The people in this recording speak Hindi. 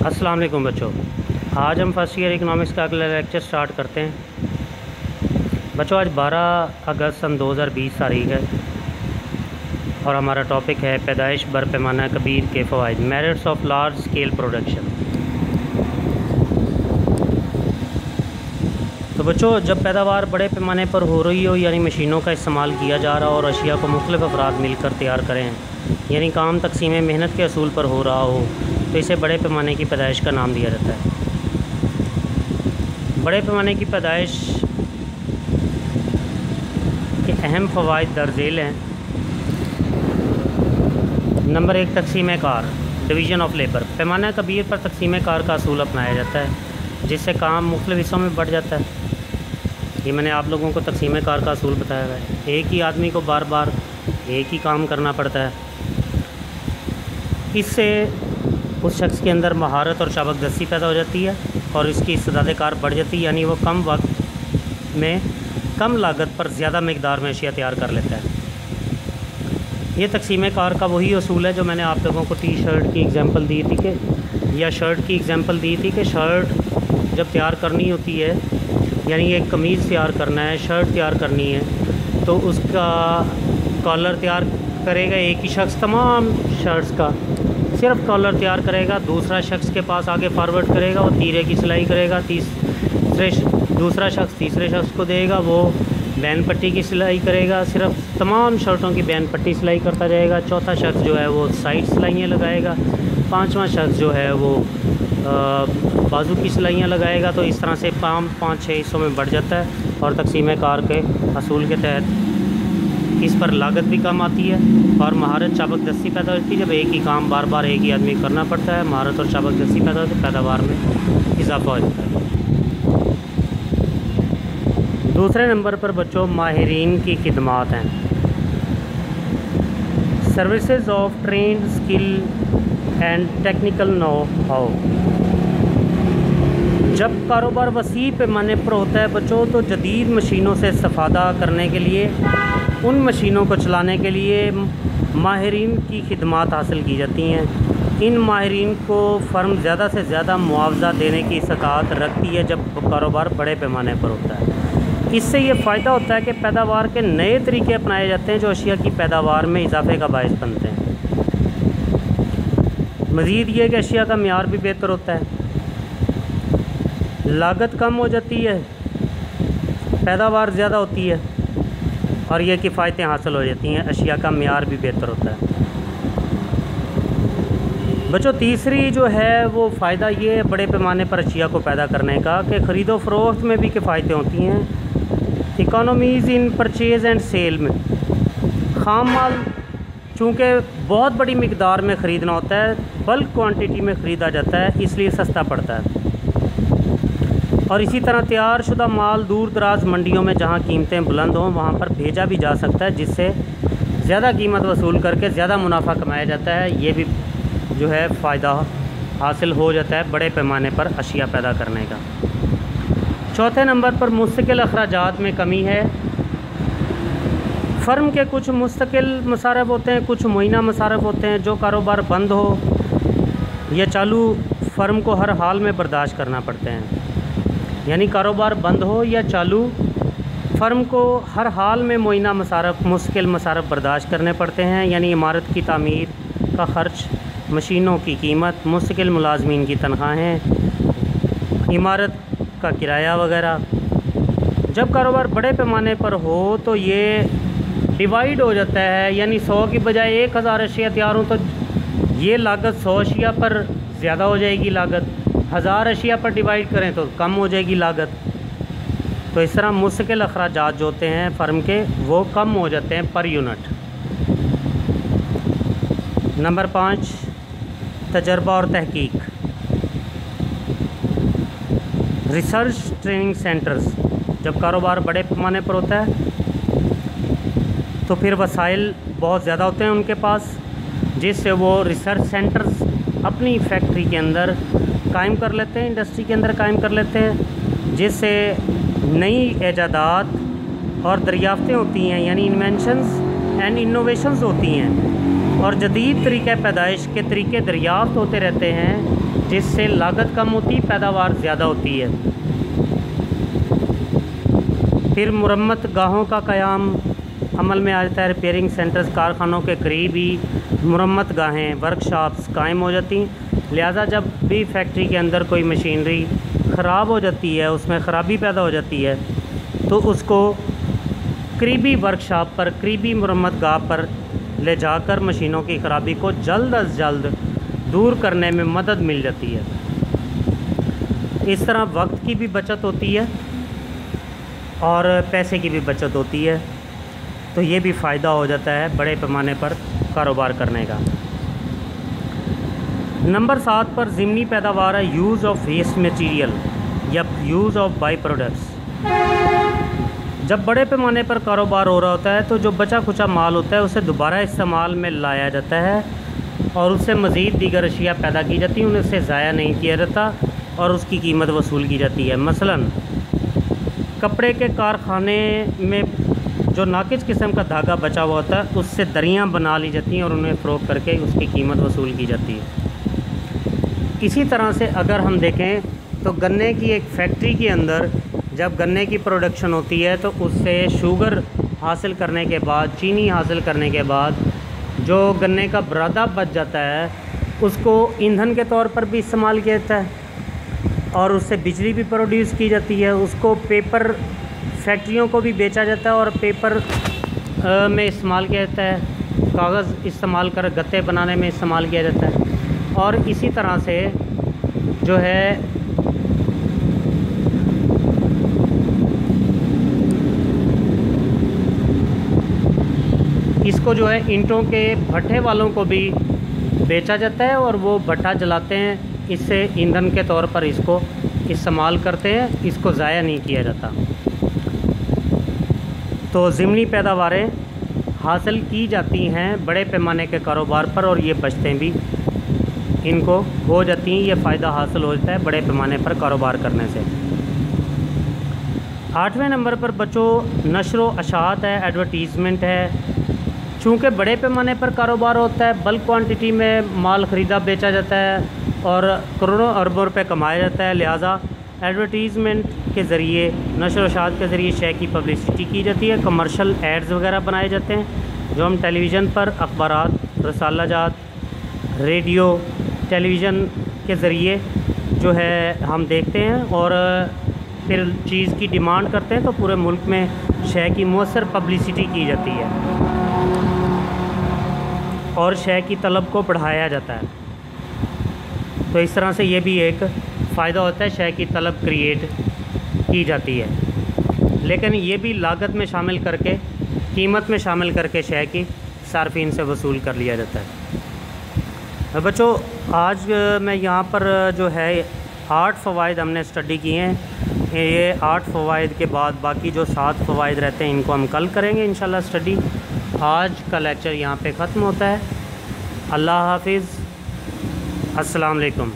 अस्सलाम वालेकुम बच्चों। आज हम फर्स्ट ईयर इकोनॉमिक्स का अगला लेक्चर स्टार्ट करते हैं। बच्चों आज 12 अगस्त सन 2020 तारीख है और हमारा टॉपिक है पैदाइश बर पैमाना कबीर के फ़वाइद, merits of large scale production. तो बच्चों जब पैदावार बड़े पैमाने पर हो रही हो यानी मशीनों का इस्तेमाल किया जा रहा हो और अशिया को मुख्तलिफ़ अफराद मिलकर तैयार करें यानी काम तकसीम मेहनत के असूल पर हो रहा हो तो इसे बड़े पैमाने की पैदाइश का नाम दिया जाता है। बड़े पैमाने की पैदाइश के अहम फ़वाइद दर्जेल हैं। नंबर 1, तकसीम कार, डिवीज़न ऑफ लेबर। पैमाना कबीर पर तकसीम कार का असूल अपनाया जाता है जिससे काम मुख्तलिफ़ हिस्सों में बढ़ जाता है। ये मैंने आप लोगों को तकसीम कार का असूल बताया है। एक ही आदमी को बार बार एक ही काम करना पड़ता है। इससे उस शख्स के अंदर महारत और चाबकदस्ती पैदा हो जाती है और इसकी इस्तेदाद कार बढ़ जाती है, यानी वो कम वक्त में कम लागत पर ज़्यादा मकदार में अशिया तैयार कर लेता है। ये तकसीम कार का वही असूल है जो मैंने आप लोगों को टी शर्ट की एग्ज़ाम्पल दी थी कि या शर्ट की एग्ज़ाम्पल दी थी कि शर्ट जब तैयार करनी होती है यानी एक कमीज़ तैयार करना है, शर्ट तैयार करनी है तो उसका कॉलर तैयार करेगा एक ही शख्स, तमाम शर्ट्स का सिर्फ कॉलर तैयार करेगा, दूसरा शख्स के पास आगे फॉरवर्ड करेगा, वो तीरे की सिलाई करेगा, दूसरा शख्स तीसरे शख्स को देगा, वो बैन पट्टी की सिलाई करेगा, सिर्फ तमाम शर्टों की बैन पट्टी सिलाई करता जाएगा। चौथा शख्स जो है वो साइड सिलाइयाँ लगाएगा, पांचवा शख्स जो है वो बाजू की सिलाइयाँ लगाएगा। तो इस तरह से काम 5-6 हिस्सों में बढ़ जाता है और तकसीम कार के असूल के तहत इस पर लागत भी कम आती है और महारत चाबकदस्ती पैदा होती है। जब एक ही काम बार बार एक ही आदमी करना पड़ता है, महारत और चाबकदस्ती पैदा होती है, पैदावार में इजाफा हो जाता है। दूसरे नंबर पर बच्चों माहिरीन की खिदमात हैं। Services of trend skill and technical know how. जब कारोबार वसी पैमाने पर होता है बच्चों तो जदीद मशीनों से इस्तेफादा करने के लिए, उन मशीनों को चलाने के लिए माहिरीन की खिदमात हासिल की जाती हैं। इन माहिरीन को फ़र्म ज़्यादा से ज़्यादा मुआवजा देने की इस्तात रखती है जब कारोबार बड़े पैमाने पर होता है। इससे ये फ़ायदा होता है कि पैदावार के नए तरीके अपनाए जाते हैं जो अशिया की पैदावार में इजाफे का बायस बनते हैं। मज़ीद ये कि अशिया का मियार भी बेहतर होता है, लागत कम हो जाती है, पैदावार ज़्यादा होती है और ये किफ़ायतें हासिल हो जाती हैं, अशिया का मियार भी बेहतर होता है। बच्चों तीसरी जो है वो फ़ायदा ये है बड़े पैमाने पर अशिया को पैदा करने का कि ख़रीदो फ़रोख्त में भी किफ़ायतें होती हैं। Economies in purchase and sale में ख़ाम माल चूँकि बहुत बड़ी मिकदार में ख़रीदना होता है, बल्क क्वांटिटी में ख़रीदा जाता है, इसलिए सस्ता पड़ता है। और इसी तरह तैयार शुदा माल दूर दराज मंडियों में जहां कीमतें बुलंद हों वहां पर भेजा भी जा सकता है जिससे ज़्यादा कीमत वसूल करके ज़्यादा मुनाफा कमाया जाता है। ये भी जो है फ़ायदा हासिल हो जाता है बड़े पैमाने पर अशिया पैदा करने का। चौथे नंबर पर मुस्तकिल अखराजात में कमी है। फ़र्म के कुछ मुस्तकिल मसारफ होते हैं, कुछ मुइना मसारफ होते हैं। जो कारोबार बंद हो या चालू फ़र्म को हर हाल में बर्दाश्त करना पड़ते हैं, यानी कारोबार बंद हो या चालू फ़र्म को हर हाल में मुइना मसारफ मुश्किल मसारफ बर्दाश्त करने पड़ते हैं, यानी इमारत की तामीर का ख़र्च, मशीनों की कीमत, मुस्तकिल मुलाजमीन की तनख्वाहें, इमारत का किराया वगैरह। जब कारोबार बड़े पैमाने पर हो तो ये डिवाइड हो जाता है, यानी 100 की बजाय 1000 अशिया तैयार हो तो ये लागत 100 अशिया पर ज़्यादा हो जाएगी, लागत 1000 अशिया पर डिवाइड करें तो कम हो जाएगी लागत। तो इस तरह मुस्तकिल अखराजात जो होते हैं फ़र्म के वो कम हो जाते हैं पर यूनिट। नंबर 5, तजर्बा और तहकीक। Research training centres. जब कारोबार बड़े पैमाने पर होता है तो फिर वसाइल बहुत ज़्यादा होते हैं उनके पास, जिससे वो रिसर्च सेंटर्स अपनी फैक्ट्री के अंदर कायम कर लेते हैं, इंडस्ट्री के अंदर कायम कर लेते हैं, जिससे नई ईजादात और दरियाफ़तें होती हैं, यानी इन्वेंशंस एंड इनोवेशंस होती हैं। और जदीद तरीक़े पैदाइश के तरीके दरियाफ़्त होते रहते हैं, जिससे लागत कम होती, पैदावार ज़्यादा होती है। फिर मुरम्मत गाहों का क़याम अमल में आ जाता है। रिपेयरिंग सेंटर्स, कारखानों के करीब ही मुरम्मत गाहें, वर्कशॉप्स कायम हो जाती। लिहाजा जब भी फैक्ट्री के अंदर कोई मशीनरी ख़राब हो जाती है, उसमें ख़राबी पैदा हो जाती है, तो उसको करीबी वर्कशॉप पर, करीबी मुरम्मत गाह पर ले जाकर मशीनों की ख़राबी को जल्द अज जल्द दूर करने में मदद मिल जाती है। इस तरह वक्त की भी बचत होती है और पैसे की भी बचत होती है, तो ये भी फ़ायदा हो जाता है बड़े पैमाने पर कारोबार करने का। नंबर 7 पर ज़िमनी पैदावार है यूज़ ऑफ वेस्ट मटीरियल या यूज़ ऑफ बाई प्रोडक्ट्स। जब बड़े पैमाने पर कारोबार हो रहा होता है तो जो बचा खुचा माल होता है उसे दोबारा इस्तेमाल में लाया जाता है और उससे मज़ीद दीगर अशिया पैदा की जाती हैं, उन्हें उससे ज़ाया नहीं किया जाता और उसकी कीमत वसूल की जाती है। मसलन कपड़े के कारखाने में जो नाकिस किस्म का धागा बचा हुआ होता है उससे दरियाँ बना ली जाती हैं और उन्हें फ़रोख्त करके उसकी कीमत वसूल की जाती है। इसी तरह से अगर हम देखें तो गन्ने की एक फैक्ट्री के अंदर जब गन्ने की प्रोडक्शन होती है तो उससे शुगर हासिल करने के बाद, चीनी हासिल करने के बाद जो गन्ने का बुरादा बच जाता है उसको ईंधन के तौर पर भी इस्तेमाल किया जाता है और उससे बिजली भी प्रोड्यूस की जाती है। उसको पेपर फैक्ट्रियों को भी बेचा जाता है और पेपर में इस्तेमाल किया जाता है, कागज़ इस्तेमाल कर गत्ते बनाने में इस्तेमाल किया जाता है। और इसी तरह से जो है इसको जो है ईंटों के भट्ठे वालों को भी बेचा जाता है और वो भट्ठा जलाते हैं, इससे ईंधन के तौर पर इसको इस्तेमाल करते हैं, इसको ज़ाया नहीं किया जाता। तो ज़िमनी पैदावारें हासिल की जाती हैं बड़े पैमाने के कारोबार पर और ये बचतें भी इनको हो जाती हैं, ये फ़ायदा हासिल हो जाता है बड़े पैमाने पर कारोबार करने से। 8वें नंबर पर बच्चों नशर व अशात है, एडवर्टीज़मेंट है। चूँकि बड़े पैमाने पर कारोबार होता है, बल्क क्वांटिटी में माल ख़रीदा बेचा जाता है और करोड़ों अरबों रुपए कमाया जाता है, लिहाजा एडवर्टीज़मेंट के ज़रिए, नशर व अशात के ज़रिए शय की पब्लिसिटी की जाती है। कमर्शल एड्स वगैरह बनाए जाते हैं जो हम टेलीविज़न पर, अखबारात, रसाला जात, रेडियो, टेलीविज़न के ज़रिए जो है हम देखते हैं और फिर चीज़ की डिमांड करते हैं तो पूरे मुल्क में शय की मौसर पब्लिसिटी की जाती है और शय की तलब को बढ़ाया जाता है। तो इस तरह से ये भी एक फ़ायदा होता है, शय की तलब क्रिएट की जाती है। लेकिन ये भी लागत में शामिल करके, कीमत में शामिल करके शय की सार्फिन से वसूल कर लिया जाता है। बच्चों आज मैं यहाँ पर जो है 8 फ़वाइद हमने स्टडी किए हैं। ये 8 फ़वाइद के बाद बाकी जो 7 फ़वाइद रहते हैं इनको हम कल करेंगे इंशाल्लाह स्टडी। आज का लेक्चर यहाँ पे ख़त्म होता है। अल्लाह हाफिज़, अस्सलाम वालेकुम।